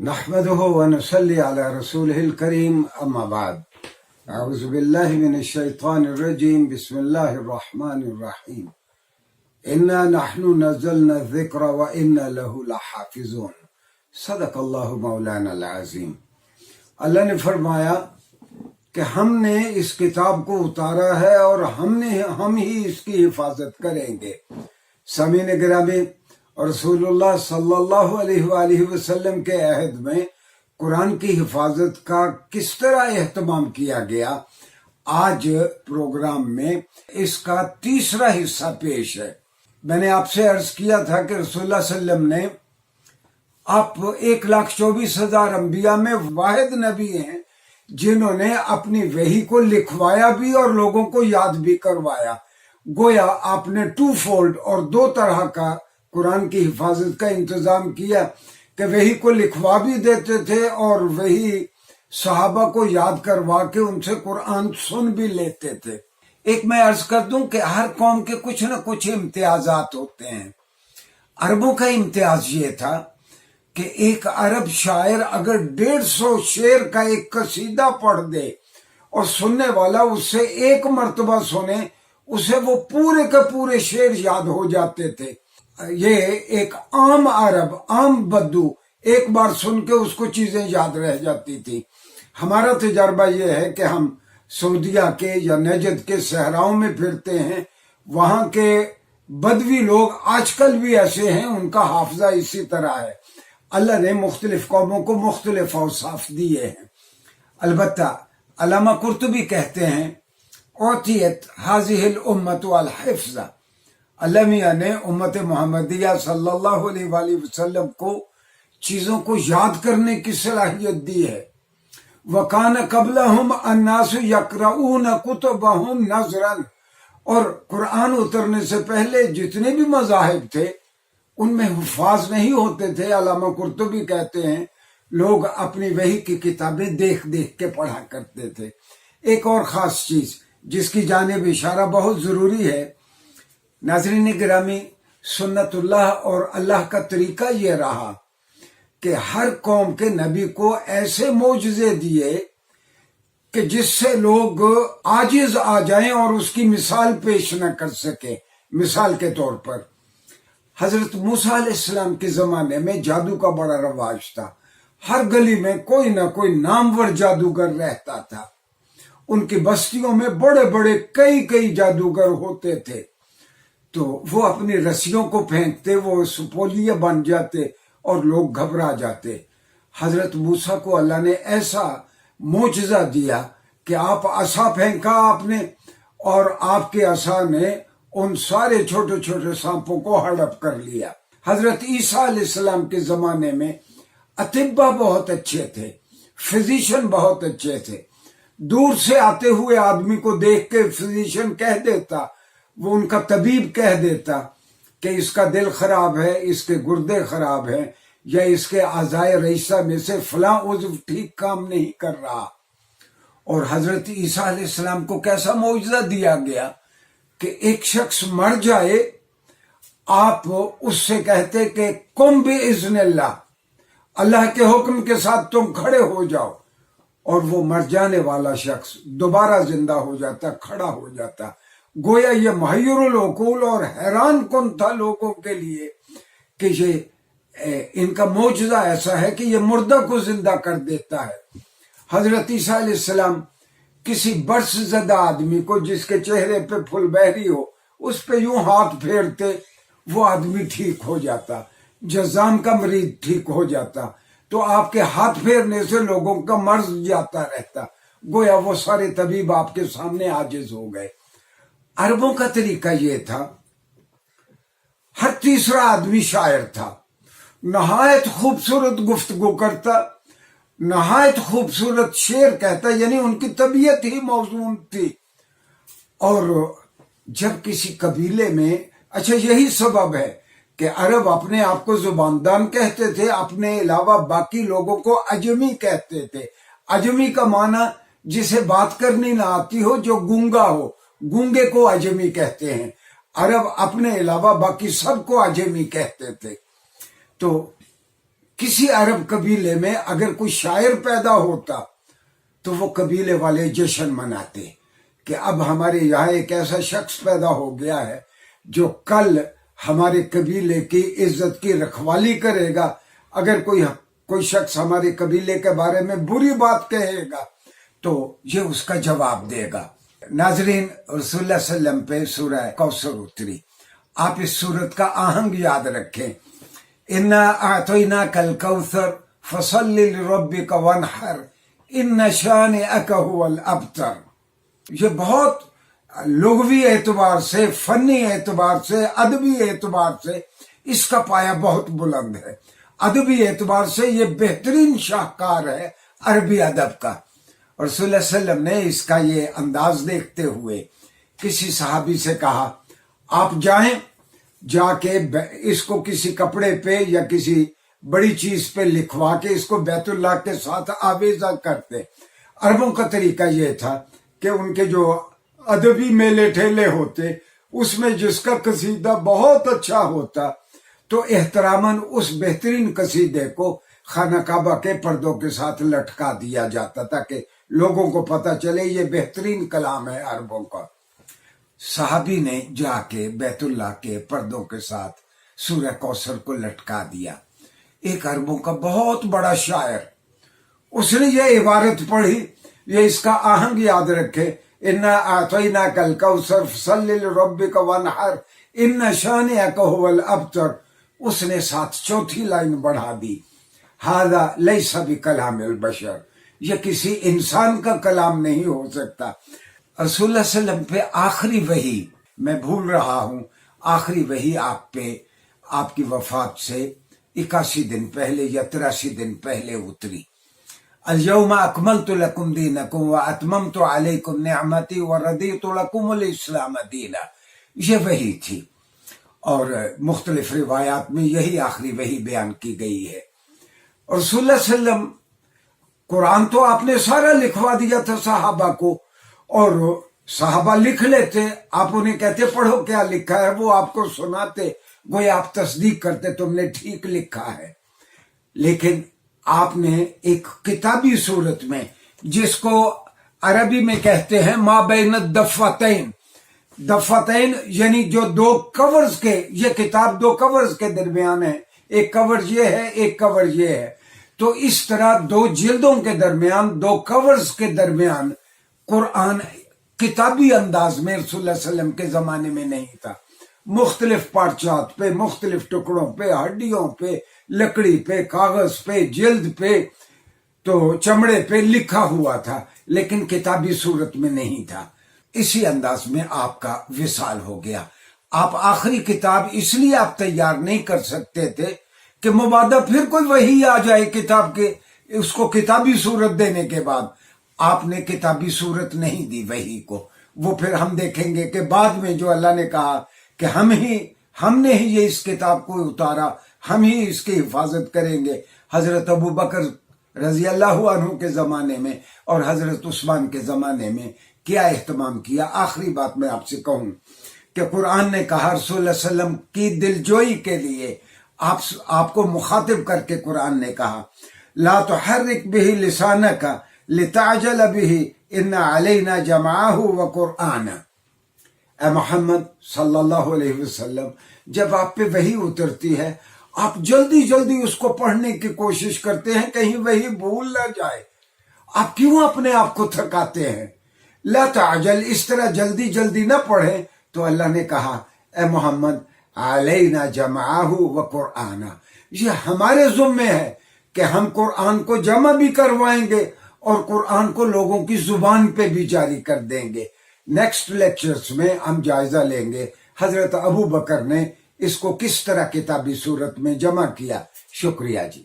نحمده ونصلي على رسوله الكريم أما بعد أعوذ بالله من الشيطان الرجيم بسم الله الرحمن الرحيم إنا نحن نزلنا الذكر وإنا له لحافظون صدق اللہ مولانا العظیم۔ اللہ نے فرمایا کہ ہم نے اس کتاب کو اتارا ہے اور ہم ہی اس کی حفاظت کریں گے۔ سامعین گرامی، رسول اللہ صلی اللہ علیہ وآلہ وسلم کے عہد میں قرآن کی حفاظت کا کس طرح اہتمام کیا گیا، آج پروگرام میں اس کا تیسرا حصہ پیش ہے۔ میں نے آپ سے عرض کیا تھا کہ رسول اللہ صلی اللہ علیہ وسلم نے آپ 1,24,000 انبیاء میں واحد نبی ہیں جنہوں نے اپنی وحی کو لکھوایا بھی اور لوگوں کو یاد بھی کروایا۔ گویا آپ نے 2 فولڈ اور 2 طرح کا قرآن کی حفاظت کا انتظام کیا کہ وحی کو لکھوا بھی دیتے تھے اور وحی صحابہ کو یاد کروا کے ان سے قرآن سن بھی لیتے تھے۔ ایک میں عرض کر دوں کہ ہر قوم کے کچھ نہ کچھ امتیازات ہوتے ہیں۔ عربوں کا امتیاز یہ تھا کہ ایک عرب شاعر اگر 150 شعر کا ایک قصیدہ پڑھ دے اور سننے والا اس سے ایک مرتبہ سنے، اسے وہ پورے کے پورے شعر یاد ہو جاتے تھے۔ یہ ایک عام عرب، عام بدو ایک بار سن کے اس کو چیزیں یاد رہ جاتی تھی۔ ہمارا تجربہ یہ ہے کہ ہم سعودیہ کے یا نجد کے صحراؤں میں پھرتے ہیں، وہاں کے بدوی لوگ آج کل بھی ایسے ہیں، ان کا حافظہ اسی طرح ہے۔ اللہ نے مختلف قوموں کو مختلف اوصاف دیے ہیں۔ البتہ علامہ قرطبی کہتے ہیں اعطیت هذه الامة الحفظ، اللہ میاں نے امت محمدیہ صلی اللہ علیہ وآلہ وسلم کو چیزوں کو یاد کرنے کی صلاحیت دی ہے۔ وَكَانَ قَبْلَهُمْ النَّاسُ يَقْرَؤُونَ كُتُبَهُمْ نَظْرًا، اور قرآن اترنے سے پہلے جتنے بھی مذاہب تھے ان میں حفاظ نہیں ہوتے تھے۔ علامہ قرطبی کہتے ہیں لوگ اپنی وحی کی کتابیں دیکھ دیکھ کے پڑھا کرتے تھے۔ ایک اور خاص چیز جس کی جانب اشارہ بہت ضروری ہے، ناظرین گرامی، سنت اللہ اور اللہ کا طریقہ یہ رہا کہ ہر قوم کے نبی کو ایسے معجزے دیے کہ جس سے لوگ عاجز آ جائیں اور اس کی مثال پیش نہ کر سکیں۔ مثال کے طور پر حضرت موسیٰ علیہ السلام کے زمانے میں جادو کا بڑا رواج تھا۔ ہر گلی میں کوئی نہ کوئی نامور جادوگر رہتا تھا۔ ان کی بستیوں میں بڑے بڑے کئی جادوگر ہوتے تھے، تو وہ اپنی رسیوں کو پھینکتے، وہ سپولیے بن جاتے اور لوگ گھبرا جاتے۔ حضرت موسیٰ کو اللہ نے ایسا معجزہ دیا کہ آپ عصا پھینکا آپ نے، اور آپ کے عصا نے ان سارے چھوٹے چھوٹے سانپوں کو ہڑپ کر لیا۔ حضرت عیسیٰ علیہ السلام کے زمانے میں اطباء بہت اچھے تھے، فزیشین بہت اچھے تھے۔ دور سے آتے ہوئے آدمی کو دیکھ کے فزیشین کہہ دیتا، وہ ان کا طبیب کہہ دیتا کہ اس کا دل خراب ہے، اس کے گردے خراب ہیں، یا اس کے اعضائے رئیسہ میں سے فلاں عضو ٹھیک کام نہیں کر رہا۔ اور حضرت عیسیٰ علیہ السلام کو کیسا معجزہ دیا گیا کہ ایک شخص مر جائے، آپ اس سے کہتے کہ قم بِإِذْنِ اللہ، اللہ کے حکم کے ساتھ تم کھڑے ہو جاؤ، اور وہ مر جانے والا شخص دوبارہ زندہ ہو جاتا، کھڑا ہو جاتا۔ گویا یہ محیر العقول اور حیران کن تھا لوگوں کے لیے کہ یہ ان کا معجزہ ایسا ہے کہ یہ مردہ کو زندہ کر دیتا ہے۔ حضرت عیسیٰ علیہ السلام کسی برس زدہ آدمی کو جس کے چہرے پہ پھل بہری ہو، اس پہ یوں ہاتھ پھیرتے، وہ آدمی ٹھیک ہو جاتا، جذام کا مریض ٹھیک ہو جاتا۔ تو آپ کے ہاتھ پھیرنے سے لوگوں کا مرض جاتا رہتا۔ گویا وہ سارے طبیب آپ کے سامنے عاجز ہو گئے۔ عربوں کا طریقہ یہ تھا، ہر تیسرا آدمی شاعر تھا، نہایت خوبصورت گفتگو کرتا، نہایت خوبصورت شعر کہتا، یعنی ان کی طبیعت ہی موزون تھی۔ اور جب کسی قبیلے میں، اچھا یہی سبب ہے کہ عرب اپنے آپ کو زباندان کہتے تھے، اپنے علاوہ باقی لوگوں کو عجمی کہتے تھے۔ عجمی کا معنی جسے بات کرنی نہ آتی ہو، جو گونگا ہو، گونگے کو عجمی کہتے ہیں۔ عرب اپنے علاوہ باقی سب کو عجمی کہتے تھے۔ تو کسی عرب قبیلے میں اگر کوئی شاعر پیدا ہوتا تو وہ قبیلے والے جشن مناتے کہ اب ہمارے یہاں ایک ایسا شخص پیدا ہو گیا ہے جو کل ہمارے قبیلے کی عزت کی رکھوالی کرے گا. اگر کوئی شخص ہمارے قبیلے کے بارے میں بری بات کہے گا تو یہ اس کا جواب دے گا. ناظرین، رسول اللہ صلی اللہ علیہ وسلم پہ سورہ کوثر اتری. آپ اس سورت کا آہنگ یاد رکھیں، انا اعطیناک الکوثر فصل لربک وانحر ان شانئک هو الابتر. یہ بہت لغوی اعتبار سے، فنی اعتبار سے، ادبی اعتبار سے اس کا پایہ بہت بلند ہے. ادبی اعتبار سے یہ بہترین شاہکار ہے عربی ادب کا. رسول اللہ صلی اللہ علیہ وسلم نے اس کا یہ انداز دیکھتے ہوئے کسی صحابی سے کہا آپ جائیں، جا کے اس کو کسی کپڑے پہ یا کسی بڑی چیز پہ لکھوا کے اس کو بیت اللہ کے ساتھ آویزہ کرتے. عربوں کا طریقہ یہ تھا کہ ان کے جو ادبی میلے ٹھیلے ہوتے اس میں جس کا قصیدہ بہت اچھا ہوتا تو احتراماً اس بہترین قصیدے کو خانہ کعبہ کے پردوں کے ساتھ لٹکا دیا جاتا تاکہ لوگوں کو پتہ چلے یہ بہترین کلام ہے عربوں کا. صحابی نے جا کے بیت اللہ کے پردوں کے ساتھ سورہ کوثر کو لٹکا دیا. ایک عربوں کا بہت بڑا شاعر، اس نے یہ عبارت پڑھی، یہ اس کا آہنگ یاد رکھے، انا اعطیناک الکوثر فصل لربک وانحر ان شانئک هو الابتر. اس نے ساتھ چوتھی لائن بڑھا دی، ھذا لیس بکلام البشر، یہ کسی انسان کا کلام نہیں ہو سکتا. رسول اللہ صلی اللہ علیہ وسلم پہ آخری وحی، میں بھول رہا ہوں، آخری وحی آپ پہ آپ کی وفات سے 81 دن پہلے یا 83 دن پہلے اتری. الیوم اکملت لکم دینکم واتممت علیکم نعمتی ورضیت لکم الاسلام دینا. یہ وحی تھی اور مختلف روایات میں یہی آخری وحی بیان کی گئی ہے. رسول اللہ صلی اللہ علیہ وسلم قرآن تو آپ نے سارا لکھوا دیا تھا صحابہ کو، اور صحابہ لکھ لیتے، آپ انہیں کہتے پڑھو کیا لکھا ہے، وہ آپ کو سناتے، گویا آپ تصدیق کرتے تم نے ٹھیک لکھا ہے. لیکن آپ نے ایک کتابی صورت میں، جس کو عربی میں کہتے ہیں ما بین الدفتین، دفتین یعنی جو دو کورز کے، یہ کتاب دو کورز کے درمیان ہے، ایک کور یہ ہے ایک کور یہ ہے، تو اس طرح دو جلدوں کے درمیان، دو کورز کے درمیان قرآن کتابی انداز میں رسول اللہ صلی اللہ علیہ وسلم کے زمانے میں نہیں تھا. مختلف پارچات پہ، مختلف ٹکڑوں پہ، ہڈیوں پہ، لکڑی پہ، کاغذ پہ، جلد پہ، تو چمڑے پہ لکھا ہوا تھا، لیکن کتابی صورت میں نہیں تھا. اسی انداز میں آپ کا وصال ہو گیا. آپ آخری کتاب اس لیے آپ تیار نہیں کر سکتے تھے کہ مبادہ پھر کوئی وحی آ جائے کتاب کے، اس کو کتابی صورت دینے کے بعد. آپ نے کتابی صورت نہیں دی وحی کو. وہ پھر ہم دیکھیں گے کہ بعد میں جو اللہ نے کہا کہ ہم نے ہی یہ اس کتاب کو اتارا، ہم ہی اس کی حفاظت کریں گے. حضرت ابو بکر رضی اللہ عنہ کے زمانے میں اور حضرت عثمان کے زمانے میں کیا اہتمام کیا. آخری بات میں آپ سے کہوں کہ قرآن نے کہا، رسول اللہ صلی اللہ علیہ وسلم کی دلجوئی کے لیے آپ کو مخاطب کر کے قرآن نے کہا لا تحرک به لسانک لتعجل به ان علینا جمعہ وقرآن. اے محمد صلی اللہ علیہ وسلم، جب آپ پہ وحی اترتی ہے آپ جلدی جلدی اس کو پڑھنے کی کوشش کرتے ہیں کہیں وحی بھول نہ جائے. آپ کیوں اپنے آپ کو تھکاتے ہیں؟ لا تعجل، اس طرح جلدی جلدی نہ پڑھیں. تو اللہ نے کہا اے محمد علینا جمعہ وقرآن، یہ ہمارے ذمے ہے کہ ہم قرآن کو جمع بھی کروائیں گے اور قرآن کو لوگوں کی زبان پہ بھی جاری کر دیں گے. نیکسٹ لیکچرز میں ہم جائزہ لیں گے حضرت ابو بکر نے اس کو کس طرح کتابی صورت میں جمع کیا. شکریہ جی.